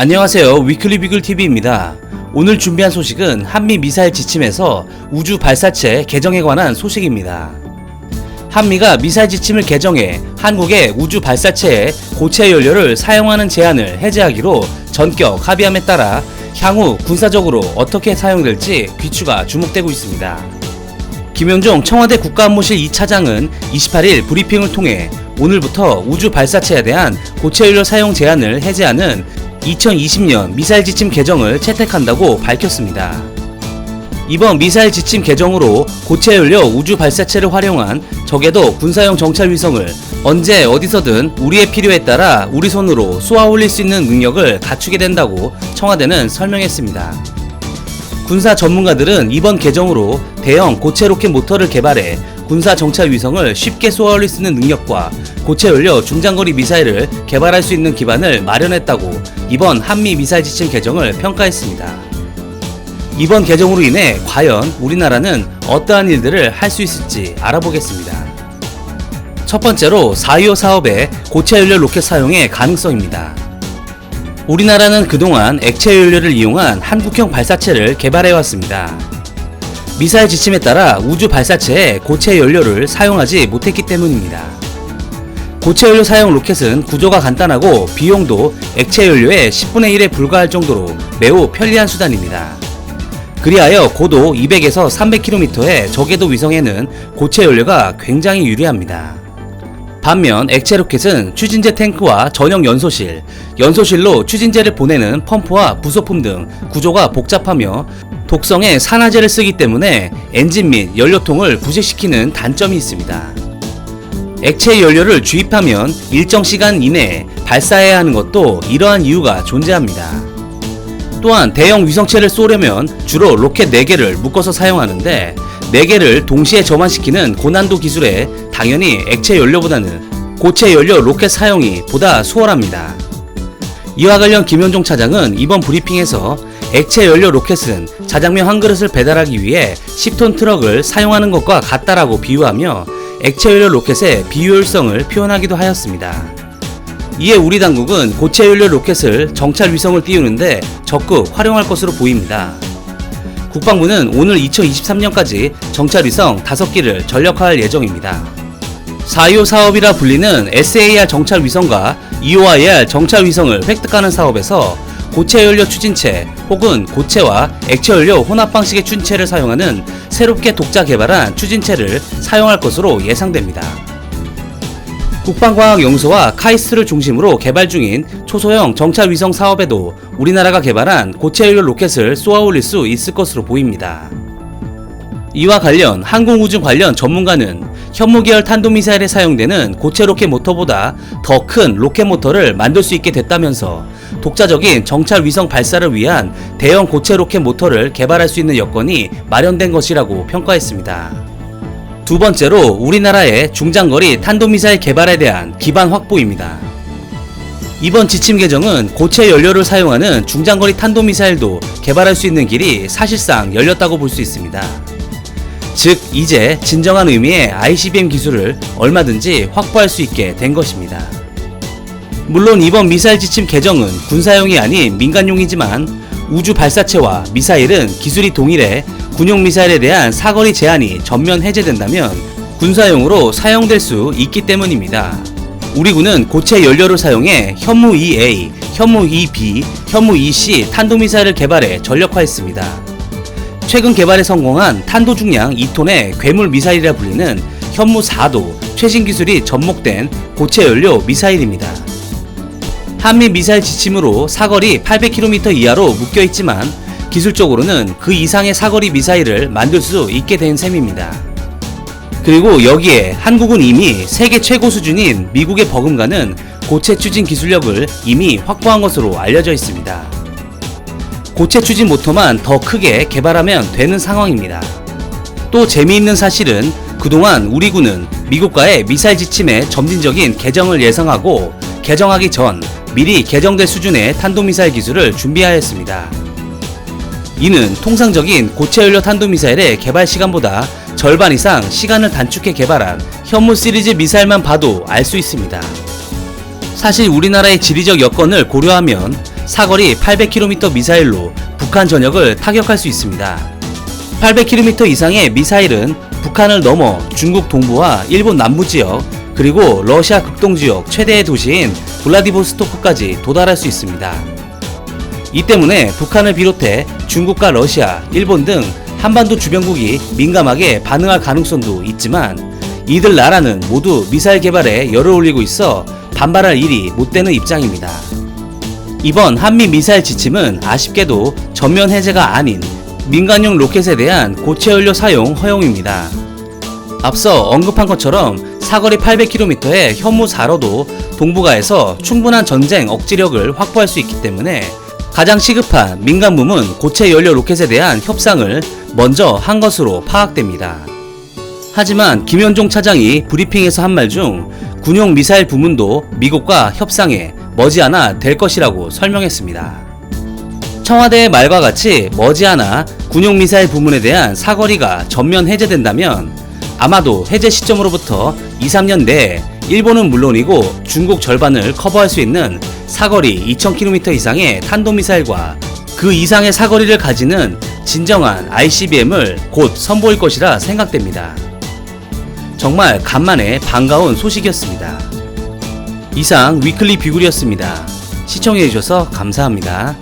안녕하세요. 위클리 비글TV입니다. 오늘 준비한 소식은 한미 미사일 지침에서 우주 발사체 개정에 관한 소식입니다. 한미가 미사일 지침을 개정해 한국의 우주 발사체에 고체 연료를 사용하는 제한을 해제하기로 전격 합의함에 따라 향후 군사적으로 어떻게 사용될지 귀추가 주목되고 있습니다. 김영종 청와대 국가안보실 2차장은 28일 브리핑을 통해 오늘부터 우주 발사체에 대한 고체 연료 사용 제한을 해제하는 2020년 미사일 지침 개정을 채택한다고 밝혔습니다. 이번 미사일 지침 개정으로 고체 연료 우주 발사체를 활용한 적에도 군사용 정찰 위성을 언제 어디서든 우리의 필요에 따라 우리 손으로 쏘아 올릴 수 있는 능력을 갖추게 된다고 청와대는 설명했습니다. 군사 전문가들은 이번 개정으로 대형 고체 로켓 모터를 개발해 군사 정찰 위성을 쉽게 쏘아 올릴 수 있는 능력과 고체 연료 중장거리 미사일을 개발할 수 있는 기반을 마련했다고 이번 한미 미사일 지침 개정을 평가했습니다. 이번 개정으로 인해 과연 우리나라는 어떠한 일들을 할 수 있을지 알아보겠습니다. 첫 번째로 4.25 사업의 고체 연료 로켓 사용의 가능성입니다. 우리나라는 그동안 액체 연료를 이용한 한국형 발사체를 개발해왔습니다. 미사일 지침에 따라 우주 발사체에 고체 연료를 사용하지 못했기 때문입니다. 고체 연료 사용 로켓은 구조가 간단하고 비용도 액체 연료의 10분의 1에 불과할 정도로 매우 편리한 수단입니다. 그리하여 고도 200에서 300km의 저궤도 위성에는 고체 연료가 굉장히 유리합니다. 반면 액체 로켓은 추진제 탱크와 전용 연소실, 연소실로 추진제를 보내는 펌프와 부속품 등 구조가 복잡하며 독성의 산화제를 쓰기 때문에 엔진 및 연료통을 부식시키는 단점이 있습니다. 액체 연료를 주입하면 일정 시간 이내에 발사해야 하는 것도 이러한 이유가 존재합니다. 또한 대형 위성체를 쏘려면 주로 로켓 4개를 묶어서 사용하는데 4개를 동시에 전환시키는 고난도 기술에 당연히 액체 연료보다는 고체 연료 로켓 사용이 보다 수월합니다. 이와 관련 김현종 차장은 이번 브리핑에서 액체 연료 로켓은 자장면 한 그릇을 배달하기 위해 10톤 트럭을 사용하는 것과 같다라고 비유하며 액체 연료 로켓의 비효율성을 표현하기도 하였습니다. 이에 우리 당국은 고체 연료 로켓을 정찰 위성을 띄우는데 적극 활용할 것으로 보입니다. 국방부는 오늘 2023년까지 정찰 위성 5기를 전력화할 예정입니다. 4.25 사업이라 불리는 SAR 정찰 위성과 EOIR 정찰 위성을 획득하는 사업에서 고체 연료 추진체 혹은 고체와 액체 연료 혼합 방식의 추진체를 사용하는 새롭게 독자 개발한 추진체를 사용할 것으로 예상됩니다. 국방과학연구소와 카이스트를 중심으로 개발 중인 초소형 정찰 위성 사업에도 우리나라가 개발한 고체 연료 로켓을 쏘아 올릴 수 있을 것으로 보입니다. 이와 관련 항공우주 관련 전문가는 현무계열 탄도미사일에 사용되는 고체 로켓 모터보다 더 큰 로켓 모터를 만들 수 있게 됐다면서 독자적인 정찰 위성 발사를 위한 대형 고체 로켓 모터를 개발할 수 있는 여건이 마련된 것이라고 평가했습니다. 두 번째로 우리나라의 중장거리 탄도미사일 개발에 대한 기반 확보입니다. 이번 지침 개정은 고체 연료를 사용하는 중장거리 탄도미사일도 개발할 수 있는 길이 사실상 열렸다고 볼 수 있습니다. 즉 이제 진정한 의미의 ICBM 기술을 얼마든지 확보할 수 있게 된 것입니다. 물론 이번 미사일 지침 개정은 군사용이 아닌 민간용이지만 우주 발사체와 미사일은 기술이 동일해 군용 미사일에 대한 사거리 제한이 전면 해제된다면 군사용으로 사용될 수 있기 때문입니다. 우리 군은 고체 연료를 사용해 현무 2A, 현무 2B, 현무 2C 탄도미사일을 개발해 전력화했습니다. 최근 개발에 성공한 탄도 중량 2톤의 괴물 미사일이라 불리는 현무 4도 최신 기술이 접목된 고체 연료 미사일입니다. 한미 미사일 지침으로 사거리 800km 이하로 묶여있지만 기술적으로는 그 이상의 사거리 미사일을 만들 수 있게 된 셈입니다. 그리고 여기에 한국은 이미 세계 최고 수준인 미국에 버금가는 고체 추진 기술력을 이미 확보한 것으로 알려져 있습니다. 고체 추진 모터만 더 크게 개발하면 되는 상황입니다. 또 재미있는 사실은 그동안 우리 군은 미국과의 미사일 지침의 점진적인 개정을 예상하고 개정하기 전 미리 개정될 수준의 탄도미사일 기술을 준비하였습니다. 이는 통상적인 고체 연료 탄도미사일의 개발 시간보다 절반 이상 시간을 단축해 개발한 현무 시리즈 미사일만 봐도 알 수 있습니다. 사실 우리나라의 지리적 여건을 고려하면 사거리 800km 미사일로 북한 전역을 타격할 수 있습니다. 800km 이상의 미사일은 북한을 넘어 중국 동부와 일본 남부 지역, 그리고 러시아 극동 지역 최대의 도시인 블라디보스토크까지 도달할 수 있습니다. 이 때문에 북한을 비롯해 중국과 러시아, 일본 등 한반도 주변국이 민감하게 반응할 가능성도 있지만, 이들 나라는 모두 미사일 개발에 열을 올리고 있어 반발할 일이 못 되는 입장입니다. 이번 한미 미사일 지침은 아쉽게도 전면 해제가 아닌 민간용 로켓에 대한 고체 연료 사용 허용입니다. 앞서 언급한 것처럼 사거리 800km의 현무 4로도 동북아에서 충분한 전쟁 억지력을 확보할 수 있기 때문에 가장 시급한 민간 부문 고체 연료 로켓에 대한 협상을 먼저 한 것으로 파악됩니다. 하지만 김현종 차장이 브리핑에서 한 말 중 군용 미사일 부문도 미국과 협상에 머지않아 될 것이라고 설명했습니다. 청와대의 말과 같이 머지않아 군용 미사일 부문에 대한 사거리가 전면 해제된다면 아마도 해제 시점으로부터 2-3년 내에 일본은 물론이고 중국 절반을 커버할 수 있는 사거리 2000km 이상의 탄도미사일과 그 이상의 사거리를 가지는 진정한 ICBM을 곧 선보일 것이라 생각됩니다. 정말 간만에 반가운 소식이었습니다. 이상 위클리 비굴이었습니다. 시청해주셔서 감사합니다.